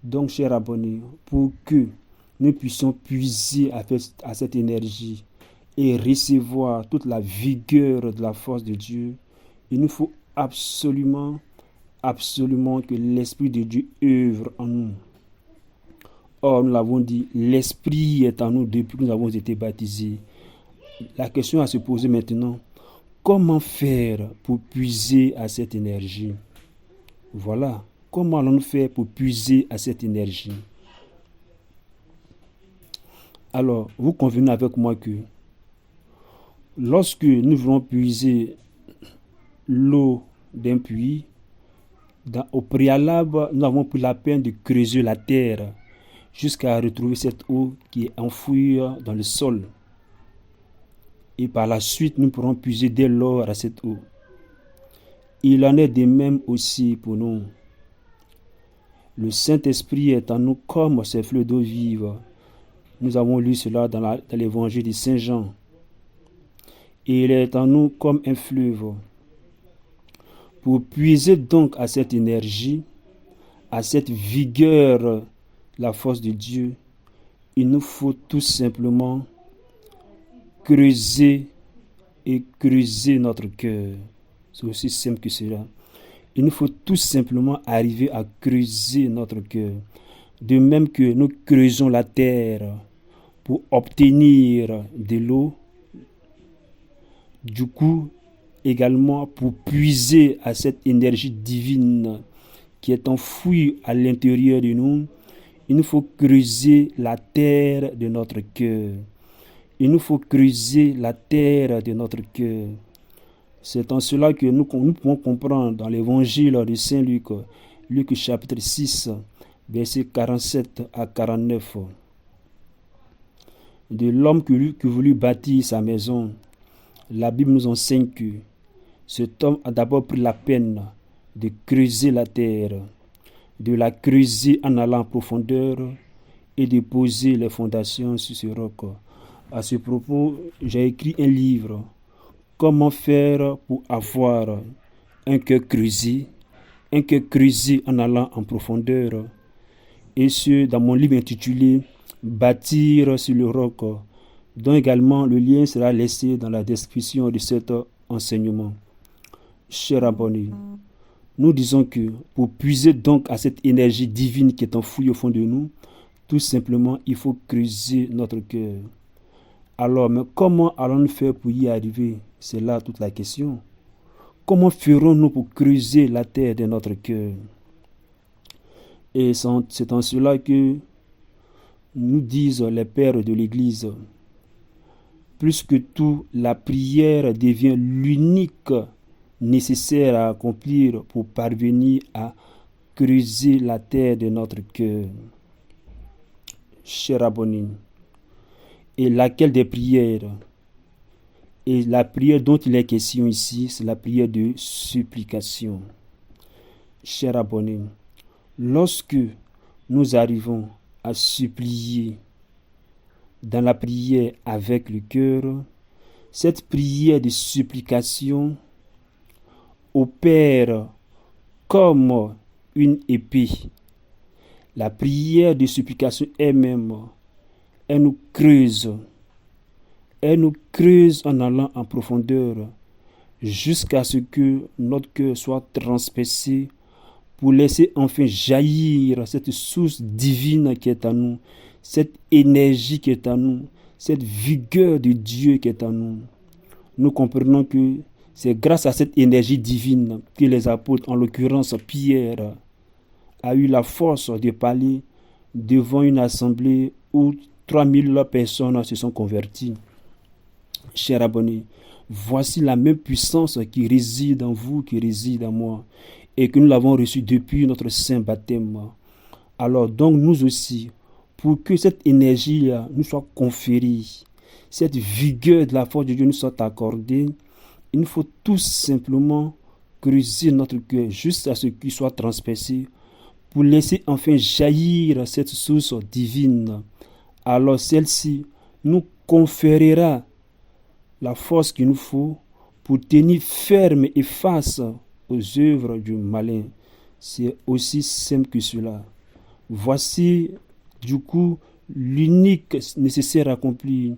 Donc, chers abonnés, pour que nous puissions puiser à cette énergie et recevoir toute la vigueur de la force de Dieu, il nous faut absolument que l'Esprit de Dieu œuvre en nous. Or, nous l'avons dit, l'Esprit est en nous depuis que nous avons été baptisés. La question à se poser maintenant, comment faire pour puiser à cette énergie? Voilà, comment allons-nous faire pour puiser à cette énergie? Alors, vous convenez avec moi que lorsque nous voulons puiser l'eau d'un puits, au préalable, nous avons pris la peine de creuser la terre jusqu'à retrouver cette eau qui est enfouie dans le sol. Et par la suite, nous pourrons puiser dès lors à cette eau. Il en est de même aussi pour nous. Le Saint-Esprit est en nous comme ces fleuves d'eau vive. Nous avons lu cela dans l'évangile de Saint Jean. Et il est en nous comme un fleuve. Pour puiser donc à cette énergie, à cette vigueur, la force de Dieu, il nous faut tout simplement creuser notre cœur. C'est aussi simple que cela. Il nous faut tout simplement arriver à creuser notre cœur. De même que nous creusons la terre pour obtenir de l'eau, du coup, également pour puiser à cette énergie divine qui est enfouie à l'intérieur de nous, il nous faut creuser la terre de notre cœur. Il nous faut creuser la terre de notre cœur. C'est en cela que nous pouvons comprendre dans l'évangile de Saint Luc, Luc chapitre 6, versets 47 à 49. De l'homme qui voulut bâtir sa maison, la Bible nous enseigne que cet homme a d'abord pris la peine de creuser la terre, de la creuser en allant en profondeur et de poser les fondations sur ce roc. À ce propos, j'ai écrit un livre, Comment faire pour avoir un cœur creusé en allant en profondeur. Et ce, dans mon livre intitulé Bâtir sur le roc, dont également le lien sera laissé dans la description de cet enseignement. Chers abonnés, nous disons que pour puiser donc à cette énergie divine qui est enfouie au fond de nous, tout simplement, il faut creuser notre cœur. Alors, mais comment allons-nous faire pour y arriver? C'est là toute la question. Comment ferons-nous pour creuser la terre de notre cœur? Et c'est en cela que nous disent les pères de l'Église. Plus que tout, la prière devient l'unique nécessaire à accomplir pour parvenir à creuser la terre de notre cœur. Chers abonnés, et laquelle des prières? Et la prière dont il est question ici, c'est la prière de supplication. Chers abonnés, lorsque nous arrivons à supplier dans la prière avec le cœur, cette prière de supplication opère comme une épée. La prière de supplication elle-même, elle nous creuse en allant en profondeur jusqu'à ce que notre cœur soit transpercé pour laisser enfin jaillir cette source divine qui est en nous, cette énergie qui est en nous, cette vigueur de Dieu qui est en nous. Nous comprenons que c'est grâce à cette énergie divine que les apôtres, en l'occurrence Pierre, a eu la force de parler devant une assemblée où 3000 personnes se sont converties. Chers abonnés, voici la même puissance qui réside en vous, qui réside en moi, et que nous l'avons reçue depuis notre saint baptême. Alors donc nous aussi, pour que cette énergie nous soit conférée, cette vigueur de la force de Dieu nous soit accordée, il nous faut tout simplement creuser notre cœur jusqu'à ce qu'il soit transpercé pour laisser enfin jaillir cette source divine. Alors celle-ci nous conférera la force qu'il nous faut pour tenir ferme et face aux œuvres du malin. C'est aussi simple que cela. Voici, du coup, l'unique nécessaire accompli.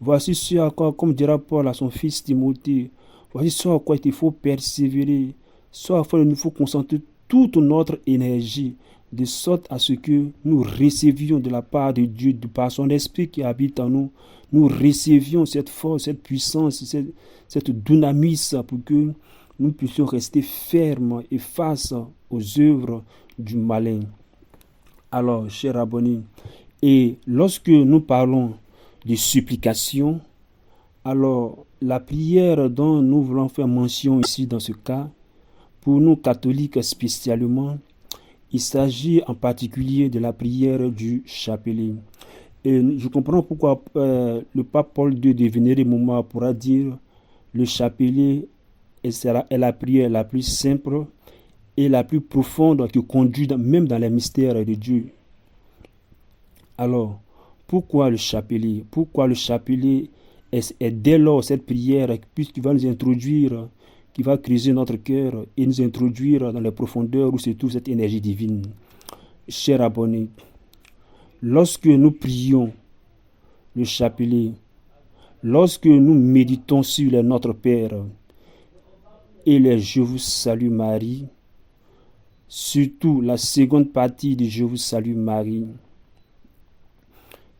Voici ce à quoi, comme dira Paul à son fils Timothée, voici ce à quoi il faut persévérer, ce à quoi il nous faut concentrer toute notre énergie, de sorte à ce que nous recevions de la part de Dieu, de par son esprit qui habite en nous, nous recevions cette force, cette puissance, cette dynamis pour que nous puissions rester fermes et face aux œuvres du malin. Alors, chers abonnés, et lorsque nous parlons de supplication, alors la prière dont nous voulons faire mention ici dans ce cas, pour nous catholiques spécialement, il s'agit en particulier de la prière du chapelet. Et je comprends pourquoi le pape Paul II de Vénéré Mouma pourra dire le chapelet est la prière la plus simple et la plus profonde qui conduit même dans les mystères de Dieu. Alors, pourquoi le chapelet? Pourquoi le chapelet est dès lors cette prière puisqu'il va nous introduire, qui va creuser notre cœur et nous introduire dans les profondeurs où se trouve cette énergie divine. Chers abonnés, lorsque nous prions le chapelet, lorsque nous méditons sur le Notre Père et les Je vous salue Marie, surtout la seconde partie de Je vous salue Marie,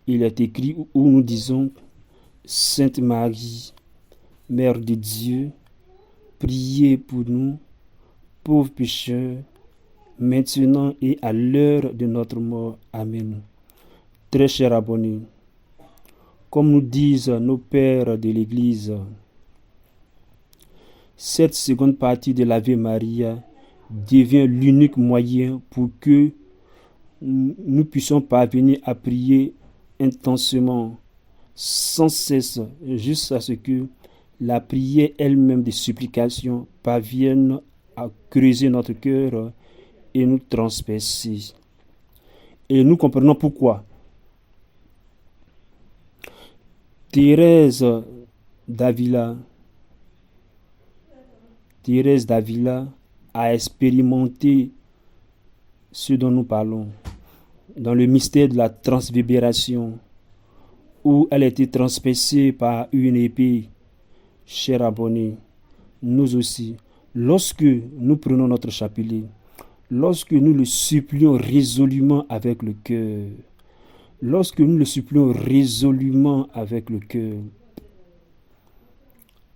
il est écrit où nous disons Sainte Marie, Mère de Dieu, priez pour nous, pauvres pécheurs, maintenant et à l'heure de notre mort. Amen. Très chers abonnés, comme nous disent nos pères de l'Église, cette seconde partie de l'Ave Maria devient l'unique moyen pour que nous puissions parvenir à prier intensément, sans cesse, jusqu'à ce que la prière elle-même des supplications parvienne à creuser notre cœur et nous transpercer. Et nous comprenons pourquoi. Thérèse d'Avila a expérimenté ce dont nous parlons dans le mystère de la transvibération, où elle a été transpercée par une épée. Chers abonnés, nous aussi, lorsque nous prenons notre chapelet, lorsque nous le supplions résolument avec le cœur,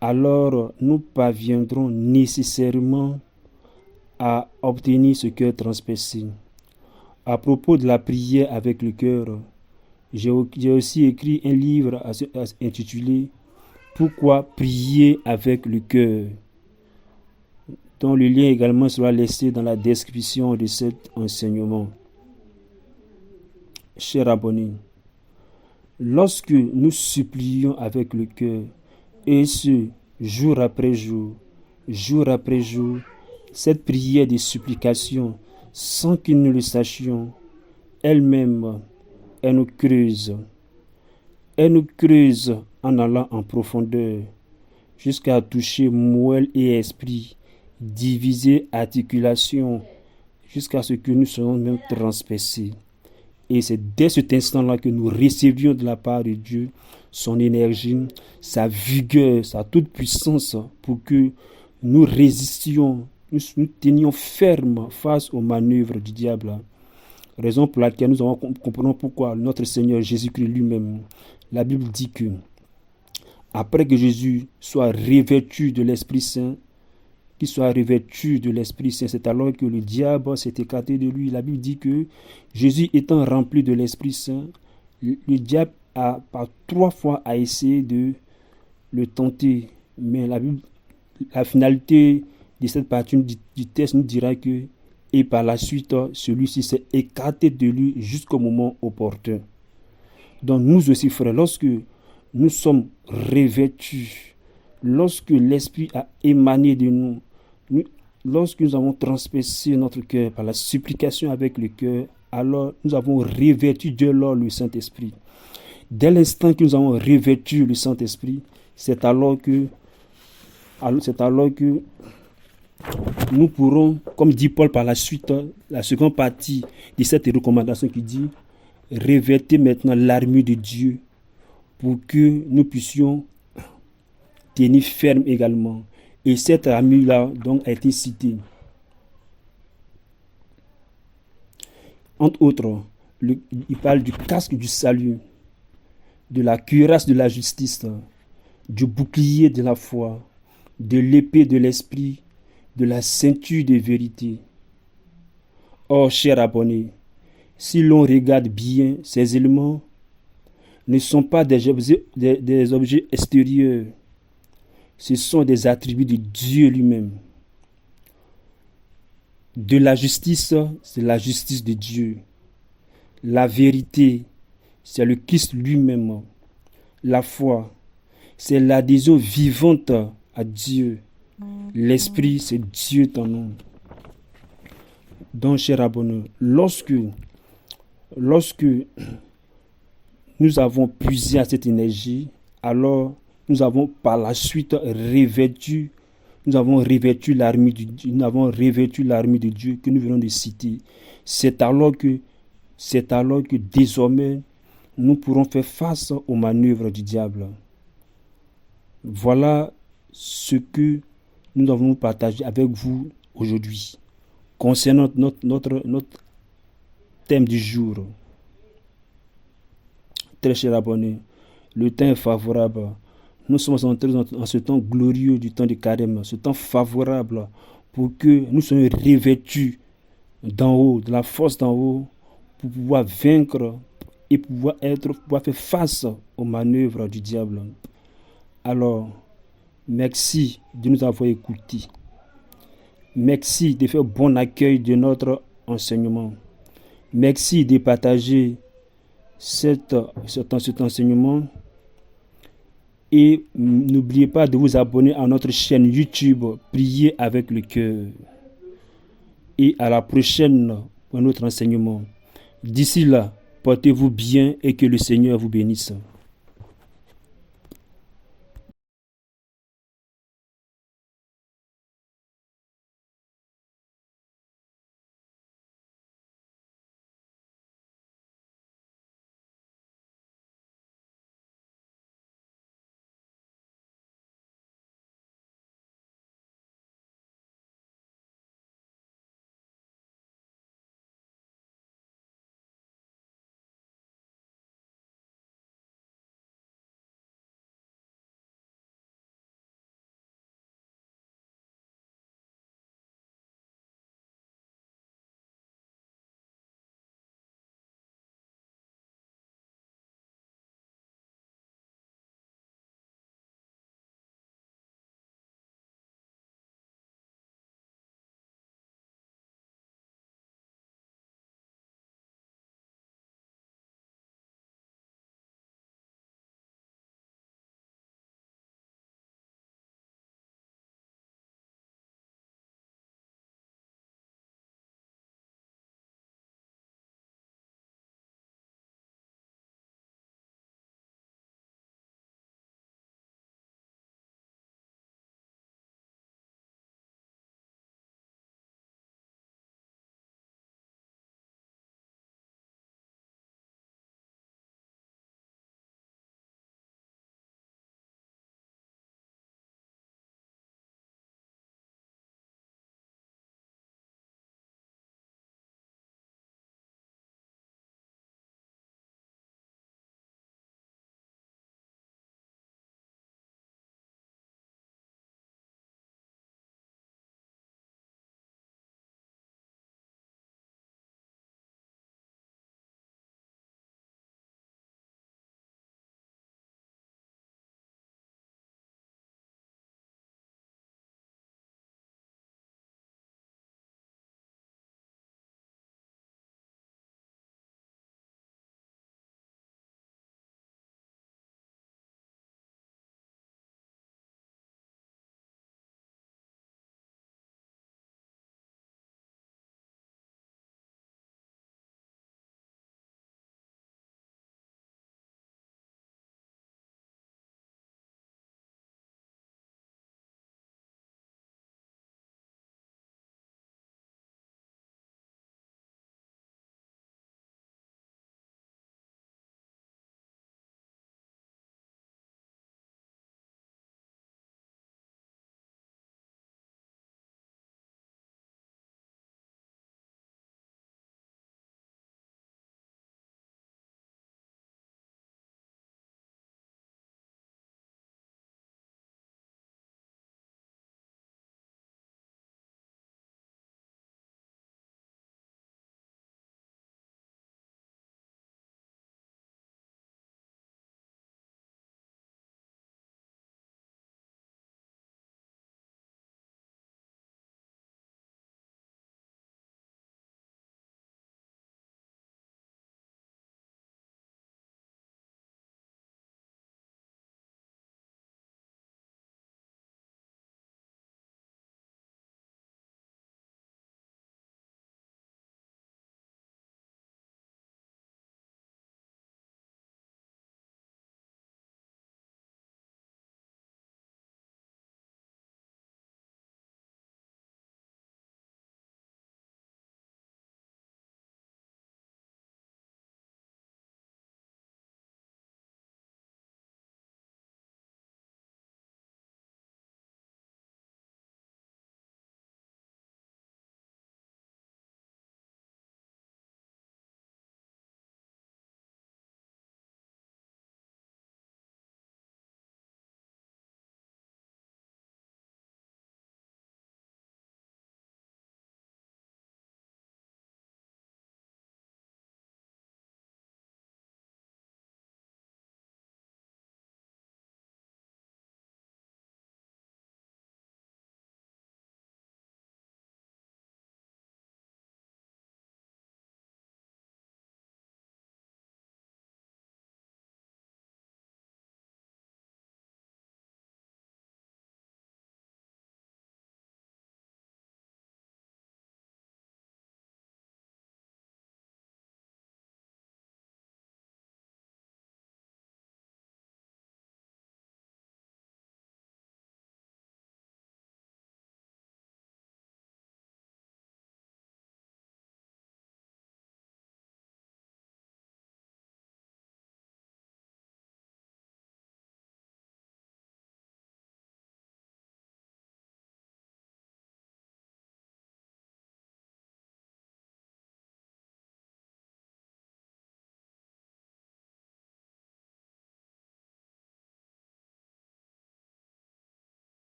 alors nous parviendrons nécessairement à obtenir ce cœur transpercé. À propos de la prière avec le cœur, j'ai aussi écrit un livre intitulé « Pourquoi prier avec le cœur ?» dont le lien également sera laissé dans la description de cet enseignement. Chers abonnés, lorsque nous supplions avec le cœur, et ce, jour après jour, cette prière de supplication, sans que nous le sachions, elle-même, elle nous creuse. Elle nous creuse en allant en profondeur, jusqu'à toucher moelle et esprit, diviser articulation, jusqu'à ce que nous soyons même transpercés. Et c'est dès cet instant-là que nous recevions de la part de Dieu son énergie, sa vigueur, sa toute puissance pour que nous résistions, nous tenions ferme face aux manœuvres du diable. Raison pour laquelle nous comprenons pourquoi notre Seigneur Jésus-Christ lui-même, la Bible dit que après que Jésus soit revêtu de l'Esprit Saint, c'est alors que le diable s'est écarté de lui. La Bible dit que Jésus étant rempli de l'Esprit Saint, le diable a par 3 fois essayé de le tenter. Mais la finalité de cette partie du texte nous dira que, et par la suite, celui-ci s'est écarté de lui jusqu'au moment opportun. Donc nous aussi, frères, lorsque nous sommes revêtus, lorsque l'Esprit a émané de nous, lorsque nous avons transpercé notre cœur par la supplication avec le cœur, alors nous avons revêtu de l'or le Saint-Esprit. Dès l'instant que nous avons revêtu le Saint-Esprit, c'est alors que nous pourrons, comme dit Paul par la suite, la seconde partie de cette recommandation qui dit « Revêtez maintenant l'armure de Dieu pour que nous puissions tenir ferme également. » Et cette armure-là donc a été citée. Entre autres, il parle du casque du salut, de la cuirasse de la justice, du bouclier de la foi, de l'épée de l'esprit, de la ceinture de vérité. Or, chers abonnés, si l'on regarde bien, ces éléments ne sont pas des objets extérieurs, ce sont des attributs de Dieu lui-même. De la justice, c'est la justice de Dieu. La vérité, c'est le Christ lui-même. La foi, c'est l'adhésion vivante à Dieu. L'esprit, c'est Dieu ton nom. Donc, chers abonnés, lorsque nous avons puisé à cette énergie, alors nous avons par la suite revêtu l'armure de Dieu que nous venons de citer. C'est alors que désormais nous pourrons faire face aux manœuvres du diable. Voilà ce que nous avons partagé avec vous aujourd'hui concernant notre thème du jour. Très chers abonnés, le temps est favorable. Nous sommes entrés dans ce temps glorieux du temps de carême, ce temps favorable pour que nous soyons revêtus d'en haut, de la force d'en haut, pour pouvoir vaincre et pouvoir faire face aux manœuvres du diable. Alors, merci de nous avoir écoutés. Merci de faire bon accueil de notre enseignement. Merci de partager cet enseignement. Et n'oubliez pas de vous abonner à notre chaîne YouTube Priez avec le cœur. Et à la prochaine pour notre enseignement. D'ici là, portez-vous bien et que le Seigneur vous bénisse.